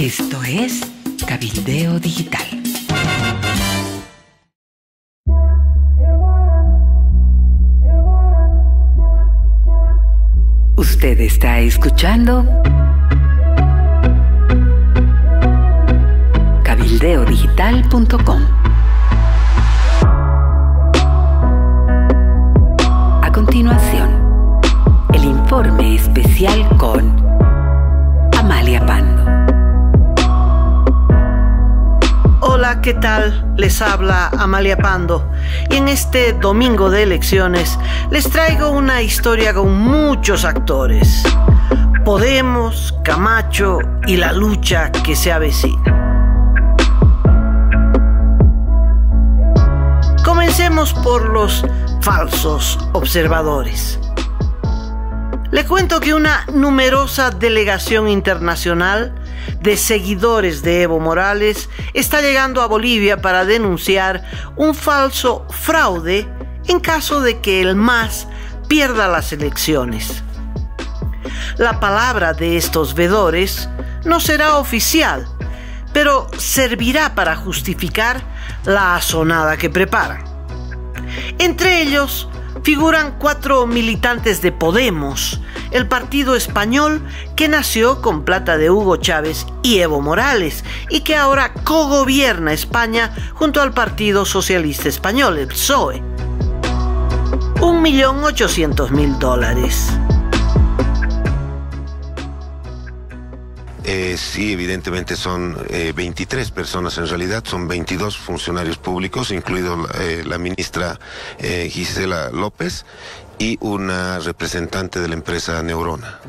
Esto es Cabildeo Digital. Usted está escuchando cabildeodigital.com. A continuación, el informe especial con Amalia Pando. Hola, ¿qué tal? Les habla Amalia Pando y en este domingo de elecciones les traigo una historia con muchos actores: Podemos, Camacho y la lucha que se avecina. Comencemos por los falsos observadores. Le cuento que una numerosa delegación internacional de seguidores de Evo Morales está llegando a Bolivia para denunciar un falso fraude en caso de que el MAS pierda las elecciones. La palabra de estos vedores no será oficial, pero servirá para justificar la asonada que preparan. Entre ellos figuran 4 militantes de Podemos, el partido español que nació con plata de Hugo Chávez y Evo Morales y que ahora cogobierna España junto al Partido Socialista Español, el PSOE. $1.800.000. Sí, evidentemente son 23 personas, en realidad son 22 funcionarios públicos, incluido la ministra Gisela López y una representante de la empresa Neurona.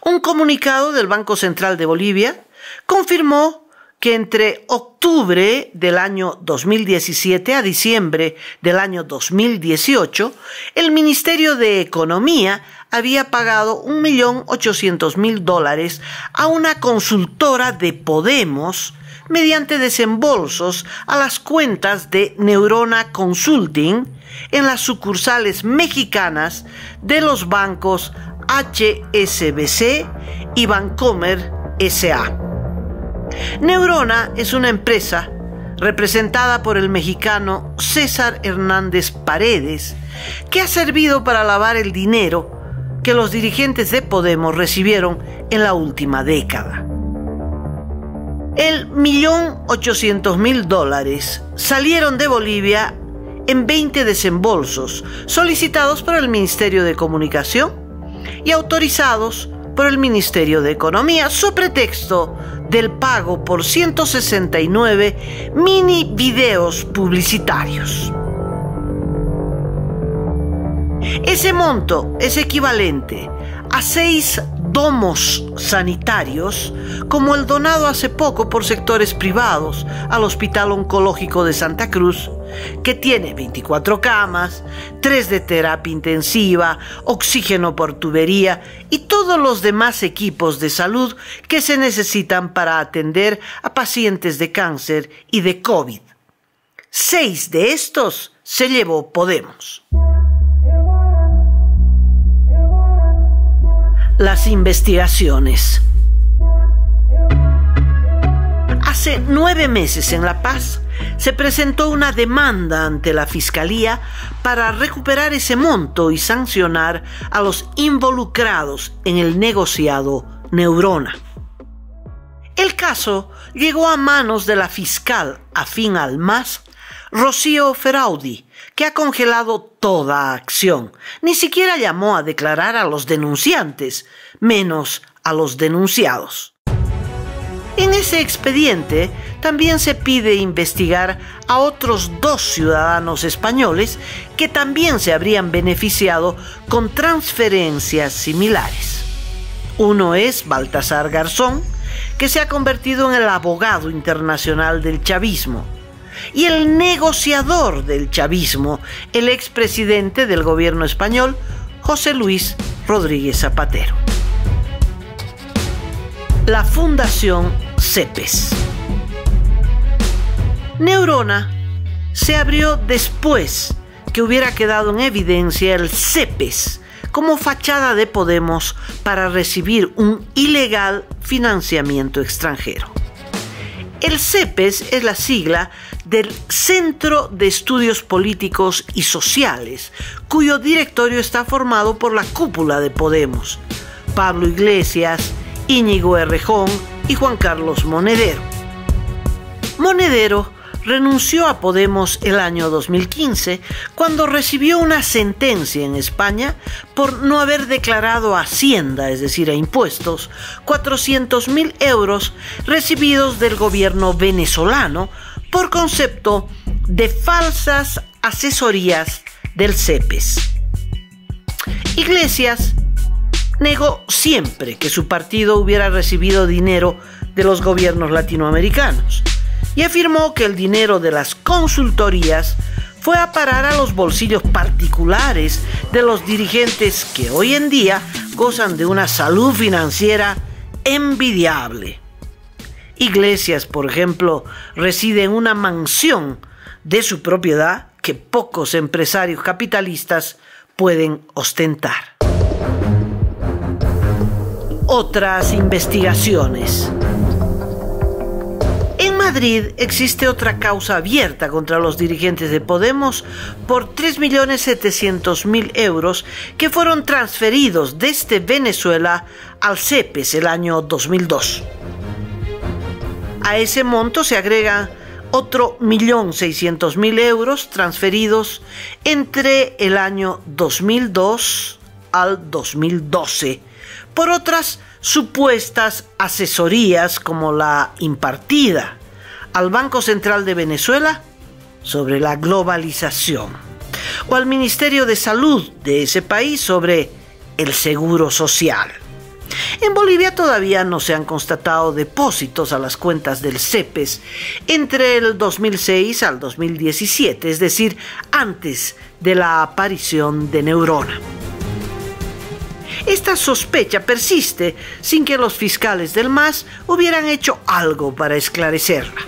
Un comunicado del Banco Central de Bolivia confirmó que entre octubre del año 2017 a diciembre del año 2018, el Ministerio de Economía había pagado $1.800.000 a una consultora de Podemos mediante desembolsos a las cuentas de Neurona Consulting en las sucursales mexicanas de los bancos HSBC y Bancomer S.A. Neurona es una empresa representada por el mexicano César Hernández Paredes, que ha servido para lavar el dinero que los dirigentes de Podemos recibieron en la última década. El $1.800.000 salieron de Bolivia en 20 desembolsos solicitados por el Ministerio de Comunicación y autorizados por el Ministerio de Economía, so pretexto del pago por 169 mini videos publicitarios. Ese monto es equivalente a 6 domos sanitarios, como el donado hace poco por sectores privados al Hospital Oncológico de Santa Cruz, que tiene 24 camas, 3 de terapia intensiva, oxígeno por tubería y todos los demás equipos de salud que se necesitan para atender a pacientes de cáncer y de COVID. 6 de estos se llevó Podemos. Las investigaciones. Hace 9 meses en La Paz se presentó una demanda ante la Fiscalía para recuperar ese monto y sancionar a los involucrados en el negociado Neurona. El caso llegó a manos de la fiscal afín al MAS, Rocío Feraudi, que ha congelado toda acción. Ni siquiera llamó a declarar a los denunciantes, menos a los denunciados. En ese expediente también se pide investigar a otros 2 ciudadanos españoles que también se habrían beneficiado con transferencias similares. Uno es Baltasar Garzón, que se ha convertido en el abogado internacional del chavismo, y el negociador del chavismo, el expresidente del gobierno español, José Luis Rodríguez Zapatero. La Fundación CEPES. Neurona se abrió después que hubiera quedado en evidencia el CEPES como fachada de Podemos para recibir un ilegal financiamiento extranjero. El CEPES es la sigla del Centro de Estudios Políticos y Sociales, cuyo directorio está formado por la cúpula de Podemos: Pablo Iglesias, Íñigo Errejón y Juan Carlos Monedero. Monedero renunció a Podemos el año 2015 cuando recibió una sentencia en España por no haber declarado a Hacienda, es decir, a impuestos, 400.000 euros recibidos del gobierno venezolano por concepto de falsas asesorías del CEPES. Iglesias negó siempre que su partido hubiera recibido dinero de los gobiernos latinoamericanos y afirmó que el dinero de las consultorías fue a parar a los bolsillos particulares de los dirigentes que hoy en día gozan de una salud financiera envidiable. Iglesias, por ejemplo, reside en una mansión de su propiedad que pocos empresarios capitalistas pueden ostentar. Otras investigaciones. En Madrid existe otra causa abierta contra los dirigentes de Podemos por 3.700.000 euros que fueron transferidos desde Venezuela al CEPES el año 2002. A ese monto se agrega otro 1.600.000 euros transferidos entre el año 2002 al 2012 por otras supuestas asesorías, como la impartida al Banco Central de Venezuela sobre la globalización o al Ministerio de Salud de ese país sobre el seguro social. En Bolivia todavía no se han constatado depósitos a las cuentas del CEPES entre el 2006 al 2017, es decir, antes de la aparición de Neurona. Esta sospecha persiste sin que los fiscales del MAS hubieran hecho algo para esclarecerla.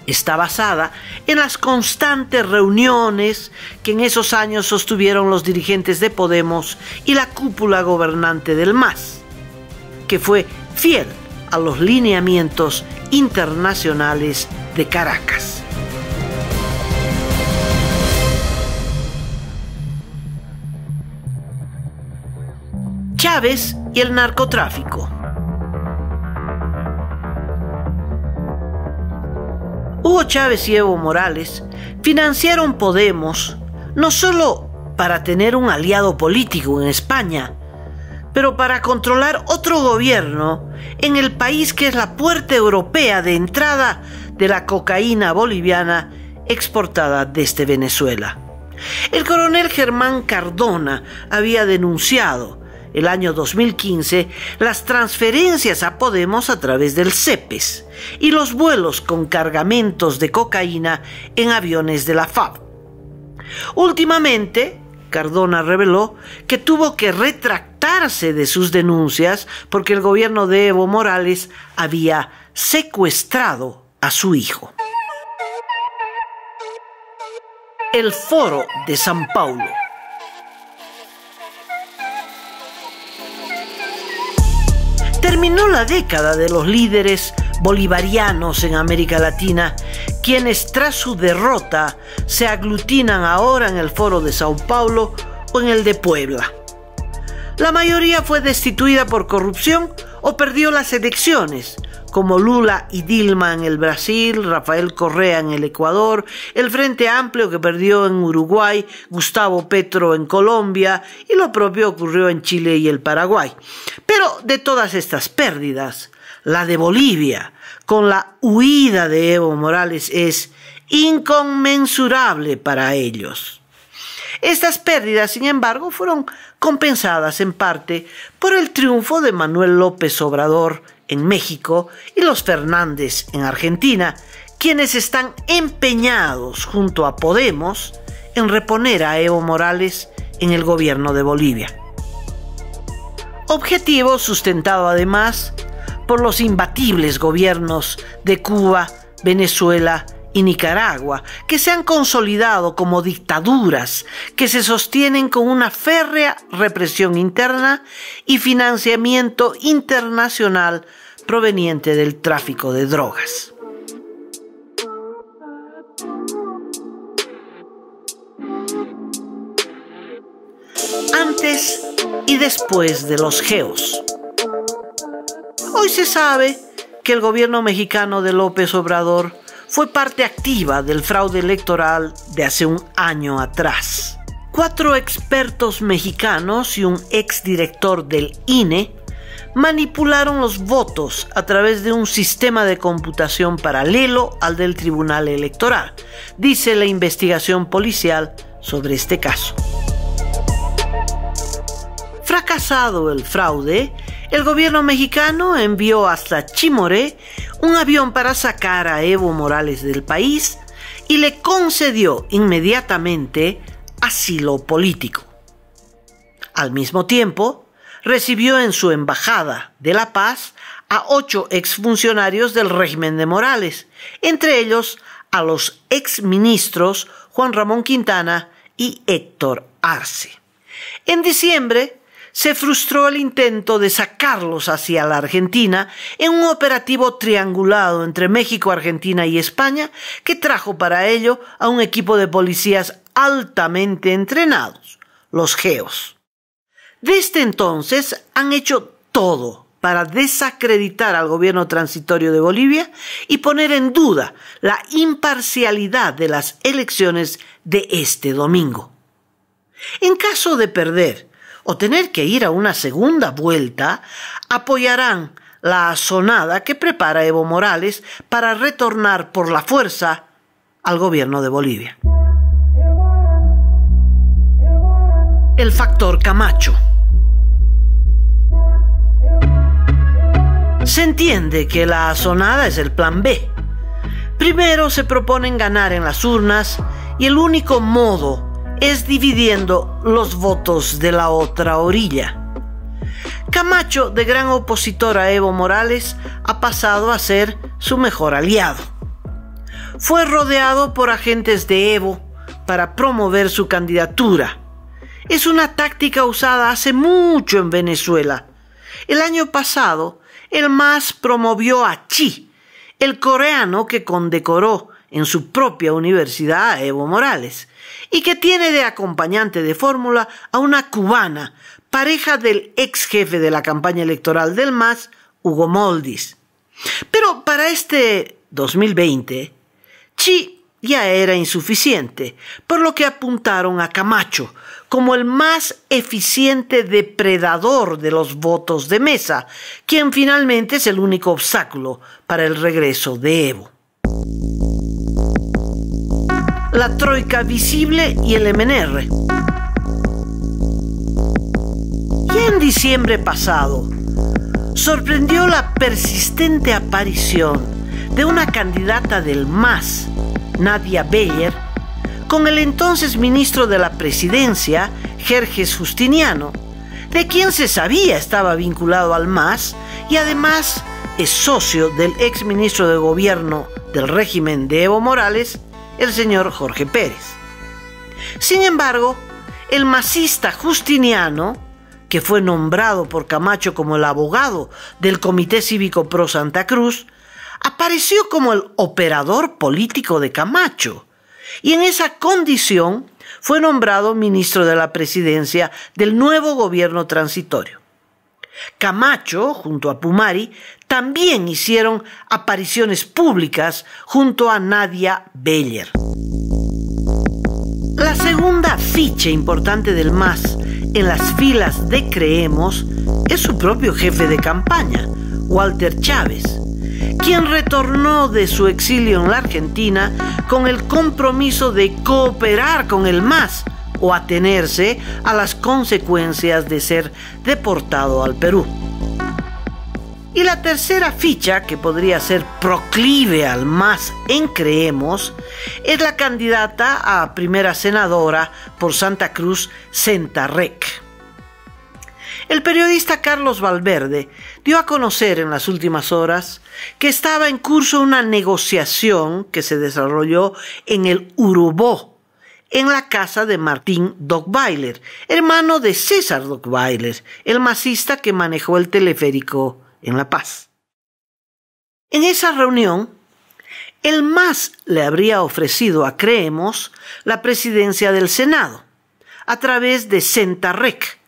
Está basada en las constantes reuniones que en esos años sostuvieron los dirigentes de Podemos y la cúpula gobernante del MAS, que fue fiel a los lineamientos internacionales de Caracas. Chávez y el narcotráfico. Hugo Chávez y Evo Morales financiaron Podemos no solo para tener un aliado político en España, pero para controlar otro gobierno en el país que es la puerta europea de entrada de la cocaína boliviana exportada desde Venezuela. El coronel Germán Cardona había denunciado el año 2015 las transferencias a Podemos a través del CEPES y los vuelos con cargamentos de cocaína en aviones de la FAB. Últimamente, Cardona reveló que tuvo que retractarse de sus denuncias porque el gobierno de Evo Morales había secuestrado a su hijo. El Foro de São Paulo. Terminó la década de los líderes bolivarianos en América Latina, quienes tras su derrota se aglutinan ahora en el Foro de Sao Paulo o en el de Puebla. La mayoría fue destituida por corrupción o perdió las elecciones, como Lula y Dilma en el Brasil, Rafael Correa en el Ecuador, el Frente Amplio que perdió en Uruguay, Gustavo Petro en Colombia y lo propio ocurrió en Chile y el Paraguay. Pero de todas estas pérdidas, la de Bolivia, con la huida de Evo Morales, es inconmensurable para ellos. Estas pérdidas, sin embargo, fueron compensadas en parte por el triunfo de Manuel López Obrador en México y los Fernández en Argentina, quienes están empeñados junto a Podemos en reponer a Evo Morales en el gobierno de Bolivia. Objetivo sustentado además por los imbatibles gobiernos de Cuba, Venezuela y Nicaragua, que se han consolidado como dictaduras que se sostienen con una férrea represión interna y financiamiento internacional proveniente del tráfico de drogas. Antes y después de los GEOs. Hoy se sabe que el gobierno mexicano de López Obrador fue parte activa del fraude electoral de hace un año atrás. 4 expertos mexicanos y un exdirector del INE manipularon los votos a través de un sistema de computación paralelo al del Tribunal Electoral, dice la investigación policial sobre este caso. Fracasado el fraude, el gobierno mexicano envió hasta Chimoré un avión para sacar a Evo Morales del país y le concedió inmediatamente asilo político. Al mismo tiempo, recibió en su embajada de La Paz a 8 exfuncionarios del régimen de Morales, entre ellos a los exministros Juan Ramón Quintana y Héctor Arce. En diciembre, se frustró el intento de sacarlos hacia la Argentina en un operativo triangulado entre México, Argentina y España que trajo para ello a un equipo de policías altamente entrenados, los GEOs. Desde entonces han hecho todo para desacreditar al gobierno transitorio de Bolivia y poner en duda la imparcialidad de las elecciones de este domingo. En caso de perder o tener que ir a una segunda vuelta, apoyarán la asonada que prepara Evo Morales para retornar por la fuerza al gobierno de Bolivia. El factor Camacho. Se entiende que la asonada es el plan B. Primero se proponen ganar en las urnas y el único modo es dividiendo los votos de la otra orilla. Camacho, de gran opositor a Evo Morales, ha pasado a ser su mejor aliado. Fue rodeado por agentes de Evo para promover su candidatura. Es una táctica usada hace mucho en Venezuela. El año pasado, el MAS promovió a Chi, el coreano que condecoró en su propia universidad a Evo Morales, y que tiene de acompañante de fórmula a una cubana, pareja del ex jefe de la campaña electoral del MAS, Hugo Moldis. Pero para este 2020, Chi ya era insuficiente, por lo que apuntaron a Camacho como el más eficiente depredador de los votos de Mesa, quien finalmente es el único obstáculo para el regreso de Evo. La Troika Visible y el MNR. Ya en diciembre pasado, sorprendió la persistente aparición de una candidata del MAS, Nadia Beller, con el entonces ministro de la Presidencia, Jerjes Justiniano, de quien se sabía estaba vinculado al MAS y además es socio del exministro de Gobierno del régimen de Evo Morales, el señor Jorge Pérez. Sin embargo, el masista Justiniano, que fue nombrado por Camacho como el abogado del Comité Cívico Pro Santa Cruz, apareció como el operador político de Camacho, y en esa condición fue nombrado ministro de la Presidencia del nuevo gobierno transitorio. Camacho, junto a Pumari, también hicieron apariciones públicas junto a Nadia Beller. La segunda ficha importante del MAS en las filas de Creemos es su propio jefe de campaña, Walter Chávez, quien retornó de su exilio en la Argentina con el compromiso de cooperar con el MAS o atenerse a las consecuencias de ser deportado al Perú. Y la tercera ficha, que podría ser proclive al MAS en Creemos, es la candidata a primera senadora por Santa Cruz, Sentarrec. El periodista Carlos Valverde dio a conocer en las últimas horas que estaba en curso una negociación que se desarrolló en el Urubó, en la casa de Martín Dockweiler, hermano de César Dockweiler, el masista que manejó el teleférico en La Paz. En esa reunión, el MAS le habría ofrecido a Creemos la presidencia del Senado a través de Centarrec,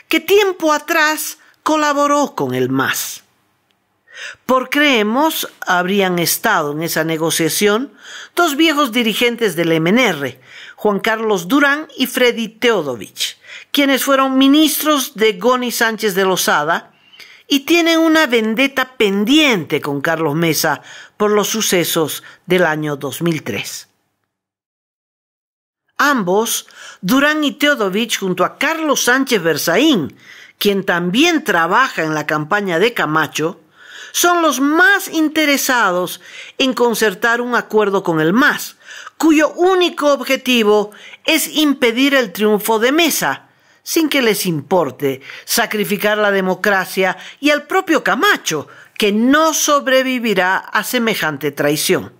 que tiempo atrás colaboró con el MAS. Por Creemos habrían estado en esa negociación dos viejos dirigentes del MNR, Juan Carlos Durán y Freddy Teodovich, quienes fueron ministros de Goni Sánchez de Lozada y tienen una vendetta pendiente con Carlos Mesa por los sucesos del año 2003. Ambos, Durán y Teodovich, junto a Carlos Sánchez Berzaín, quien también trabaja en la campaña de Camacho, son los más interesados en concertar un acuerdo con el MAS, cuyo único objetivo es impedir el triunfo de Mesa, sin que les importe sacrificar la democracia y al propio Camacho, que no sobrevivirá a semejante traición.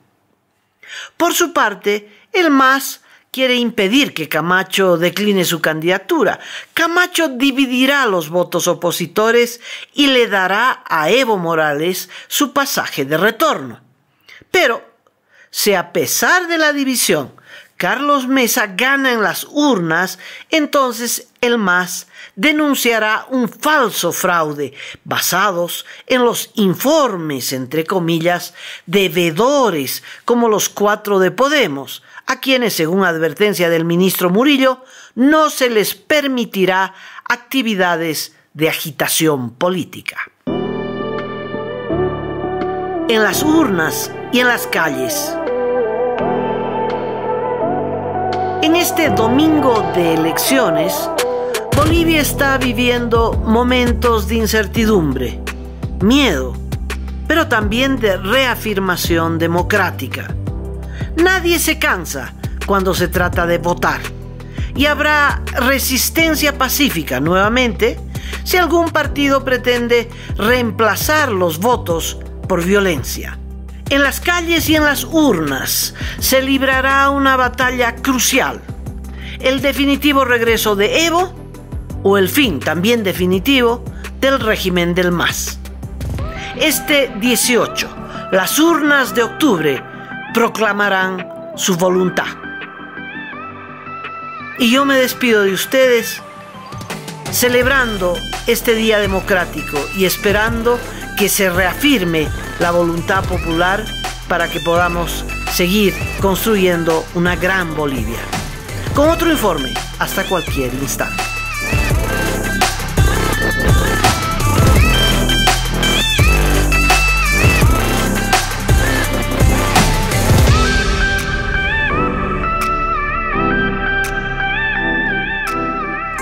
Por su parte, el MAS quiere impedir que Camacho decline su candidatura. Camacho dividirá los votos opositores y le dará a Evo Morales su pasaje de retorno. Pero, si a pesar de la división Carlos Mesa gana en las urnas, entonces el MAS denunciará un falso fraude basados en los informes, entre comillas, de veedores como los 4 de Podemos, a quienes, según advertencia del ministro Murillo, no se les permitirá actividades de agitación política. En las urnas y en las calles. En este domingo de elecciones, Bolivia está viviendo momentos de incertidumbre, miedo, pero también de reafirmación democrática. Nadie se cansa cuando se trata de votar y habrá resistencia pacífica nuevamente si algún partido pretende reemplazar los votos por violencia. En las calles y en las urnas se librará una batalla crucial: el definitivo regreso de Evo o el fin también definitivo del régimen del MAS. Este 18, las urnas de octubre proclamarán su voluntad. Y yo me despido de ustedes celebrando este día democrático y esperando que se reafirme la voluntad popular para que podamos seguir construyendo una gran Bolivia. Con otro informe, hasta cualquier instante.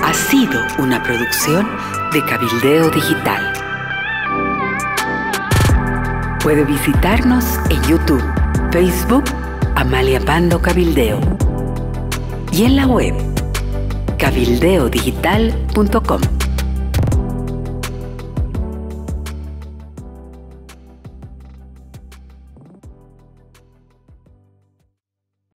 Ha sido una producción de Cabildeo Digital. Puede visitarnos en YouTube, Facebook, Amalia Pando Cabildeo y en la web cabildeodigital.com.